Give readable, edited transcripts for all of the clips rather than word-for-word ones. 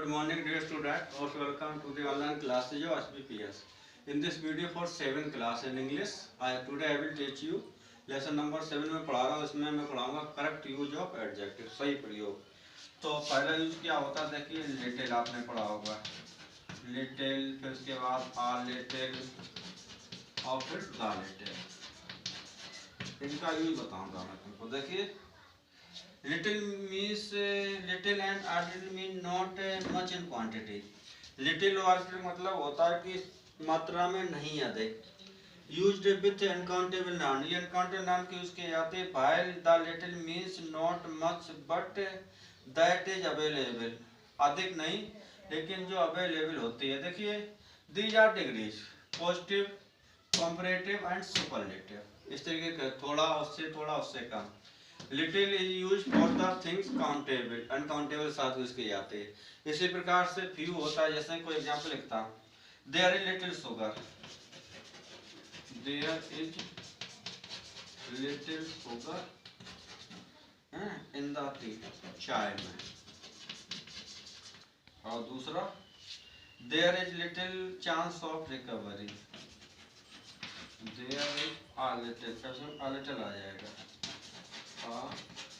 Good morning, dear student. Most welcome to the online classes of SBPS. In this video for 7 class in English, today I will teach you lesson number 7 में पढ़ा रहा हूँ. इसमें मैं पढ़ाऊंगा correct use of adjective, सही प्रयोग. तो पहला यूज क्या होता है देखिए, लिटिल आपने पढ़ा होगा, लिटिल, फिर उसके बाद आ लिटिल और फिर द लिटिल. इनका यूज बताऊंगा मैं तुमको. देखिए little means little and a little mean not much in quantity. little और मतलब होता है कि मात्रा में नहीं अधिक. used with uncountable noun, ये uncountable noun के उसके आते हैं. while the little means not much but that is available, अधिक नहीं लेकिन जो available होती है. देखिए these are degrees, positive, comparative and superlative. इस तरीके का थोड़ा उससे कम. Little is use for the things countable, uncountable साथ उसके आते हैं. इसी प्रकार से फ्यू होता है. जैसे कोई एग्जांपल लिखता हूं, there is little sugar, there is little sugar in the tea, चाय में. और दूसरा, there is little chance of recovery, there is a little आ जाएगा,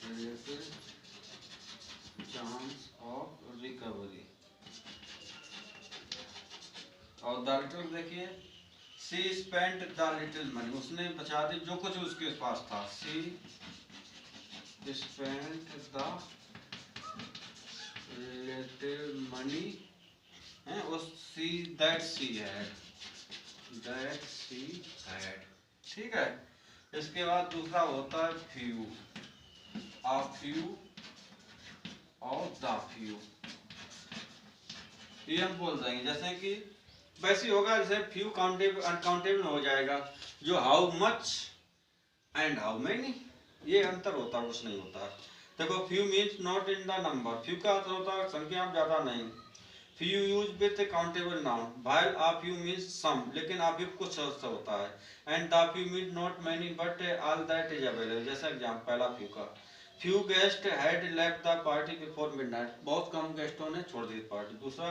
little chance of recovery. और द लिटिल देखिए, she spent the little money, उसने बचा दी जो कुछ उसके पास था. She spent the little money है उस सी दैट सी हैड. ठीक है. इसके बाद दूसरा होता है फ्यू, a few और the few. ये हम बोल देंगे जैसे कि वैसे होगा जैसे फ्यू काउंटेबल अनकाउंटेबल हो जाएगा. जो how much and how many, ये अंतर होता है, कुछ नहीं होता. देखो few means not in the number, few का अर्थ होता है संख्या ज्यादा नहीं. Few use with countable noun, while a few means some, लेकिन a few कुछ अर्थ होता है. And the few means not many but all that is available. जैसा एग्जाम्पल पहला फ्यू का, few guests had left the party before midnight, बहुत कम गेस्टों ने छोड़ दी पार्टी. दूसरा,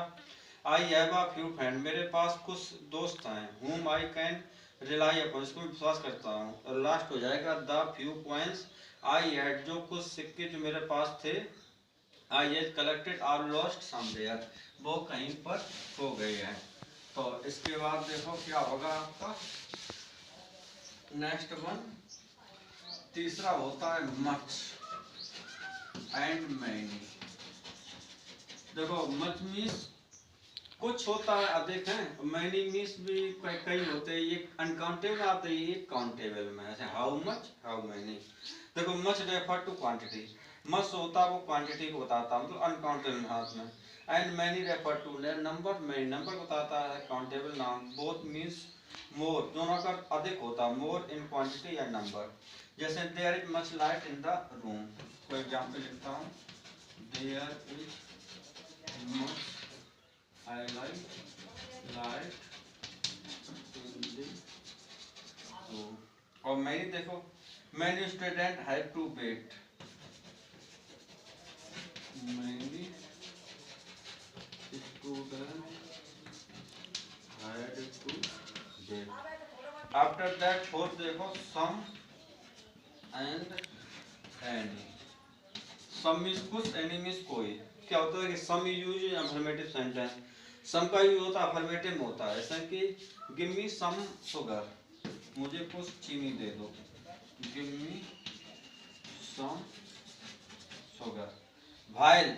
I have a few friends, मेरे पास कुछ दोस्त हैं. whom I can rely upon, इसको विश्वास करता हूँ. और लास्ट हो जाएगा the few coins I had, जो कुछ सिक्के जो मेरे पास थे. I had collected or lost somewhere, वो कहीं पर खो गए हैं. तो इसके बाद देखो क्या होगा आपका नेक्स्ट वन. तीसरा होता है मच एंड मैनी. देखो मच मीन्स कुछ होता है अधिक है, मैनी मीन्स भी कई होते हैं. ये अनकाउंटेबल आते हैं, ये काउंटेबल में. ऐसे हाउ मच हाउ मैनी. देखो much refer to quantity, much होता है वो क्वांटिटी को बताता है, मतलब अनकाउंटेबल हाथ में. And many refer to number, many number बताता है, countable noun. Both means more, दोनों का अधिक होता है, मोर इन क्वांटिटी या नंबर. जैसे there is much light in the room, कोई एग्जांपल लिखता हूँ, there is much I light in the room. और मैनी देखो, many student have to wait, many student had to wait. After that fourth देखो, some and any. some means कुछ, any means कोई. क्या होता है कि some use affirmative sentence, some का यूज होता है अफर्मेटिव में होता है. ऐसा कि give me some sugar, मुझे कुछ चीनी दे दो, give me some sugar. while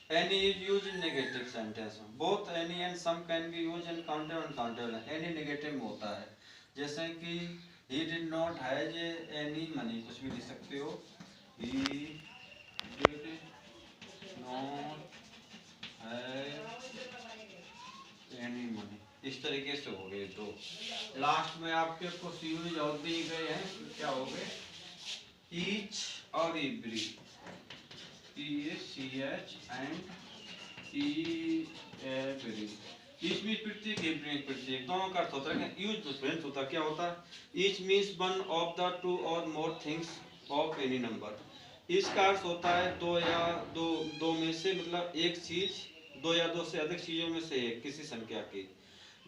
any is used in negative sentence, both any and some can be used in countable and uncountable. any negative में होता है. जैसे कि he did not have any money, कुछ भी लिख सकते हो, he did not have any money. इस तरीके से हो गए. तो लास्ट में आपके कुछ यूज और दिए गए हैं, क्या हो गए, each और every, EACH and every. Each means प्रत्येक, एवरी प्रत्येक, दोनों का अर्थ होता है. यूज डिफरेंस होता है. क्या होता है, each means one of the two or more things of any number. इसका अर्थ होता है दो या दो में से, मतलब एक चीज दो या दो से अधिक चीजों में से एक किसी संख्या की।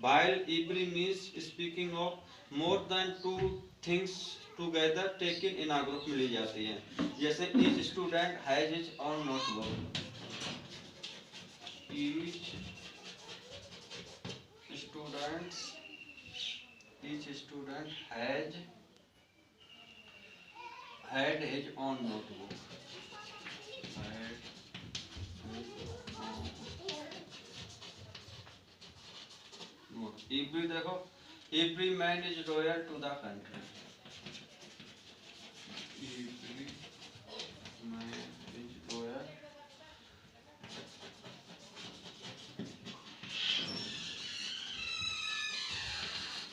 While every means speaking of more than two things together taken in a group में ली जाती है। जैसे each student has his own notebook, each student had his own notebook, every देखो every man is loyal to the country, every man is loyal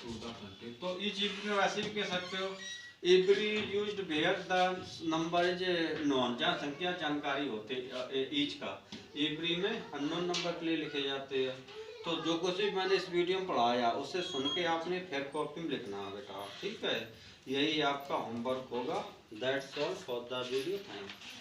to the country। तो each में वैसे भी कह सकते हो every used where the number is known, जहाँ संख्या जानकारी होते each का, every में अननोन नंबर के लिए लिखे जाते हैं। तो जो कुछ भी मैंने इस वीडियो में पढ़ाया उसे सुन के आपने फिर कॉपी में लिखना है बेटा, ठीक है। यही आपका होमवर्क होगा। That's all for the video, thank you.